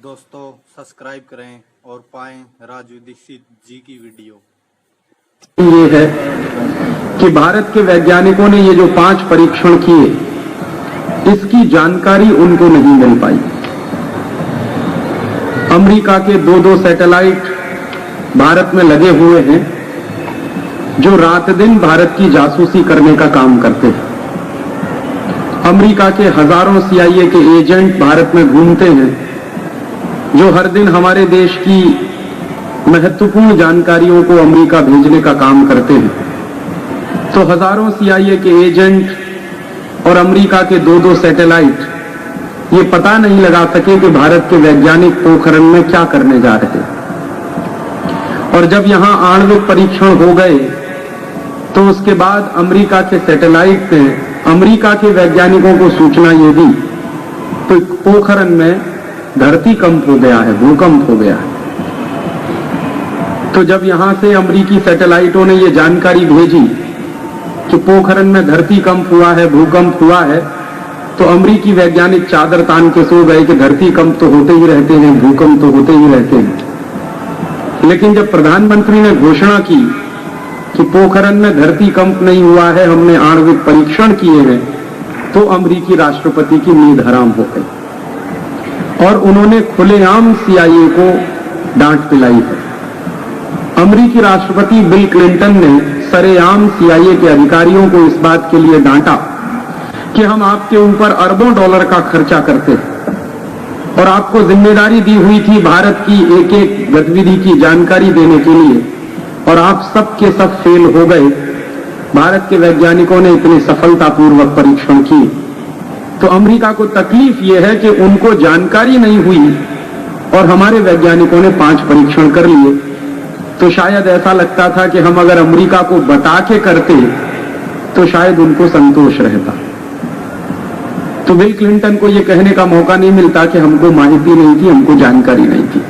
दोस्तों सब्सक्राइब करें और पाएं राजू दीक्षित जी की वीडियो। ये है कि भारत के वैज्ञानिकों ने ये जो 5 परीक्षण किए, इसकी जानकारी उनको नहीं मिल पाई। अमेरिका के 2-2 सैटेलाइट भारत में लगे हुए हैं, जो रात दिन भारत की जासूसी करने का काम करते हैं। अमेरिका के हजारों CIA के एजेंट भारत में घूमते हैं, जो हर दिन हमारे देश की महत्वपूर्ण जानकारियों को अमेरिका भेजने का काम करते हैं। तो हजारों CIA के एजेंट और अमेरिका के 2-2 सैटेलाइट ये पता नहीं लगा सके कि भारत के वैज्ञानिक पोखरण में क्या करने जा रहे हैं। और जब यहां आणविक परीक्षण हो गए तो उसके बाद अमेरिका के सैटेलाइट ने अमेरिका के वैज्ञानिकों को सूचना ये दी तो पोखरण में धरती कंप हो गया है, भूकंप हो गया है। तो जब यहां से अमेरिकी सैटेलाइटों ने ये जानकारी भेजी कि पोखरण में धरती कंप हुआ है, भूकंप हुआ है, तो अमेरिकी वैज्ञानिक चादर तान के सो गए कि धरती कंप तो होते ही रहते हैं, भूकंप तो होते ही रहते हैं। लेकिन जब प्रधानमंत्री ने घोषणा की कि पोखरण में धरती कंप नहीं हुआ है, हमने आणविक परीक्षण किए हैं, तो अमेरिकी राष्ट्रपति की नींद हराम हो गई और उन्होंने खुलेआम CIA को डांट पिलाई है। अमेरिकी राष्ट्रपति बिल क्लिंटन ने सरेआम CIA के अधिकारियों को इस बात के लिए डांटा कि हम आपके ऊपर अरबों डॉलर का खर्चा करते हैं और आपको जिम्मेदारी दी हुई थी भारत की एक-एक गतिविधि की जानकारी देने के लिए, और आप सब के सब फेल हो गए। भारत के वैज्ञानिकों ने इतनी सफलतापूर्वक परीक्षण किए। तो अमेरिका को तकलीफ यह है कि उनको जानकारी नहीं हुई और हमारे वैज्ञानिकों ने 5 परीक्षण कर लिए। तो शायद ऐसा लगता था कि हम अगर अमेरिका को बता के करते तो शायद उनको संतोष रहता। तो बिल क्लिंटन को यह कहने का मौका नहीं मिलता कि हमको माहिती नहीं थी, हमको जानकारी नहीं थी।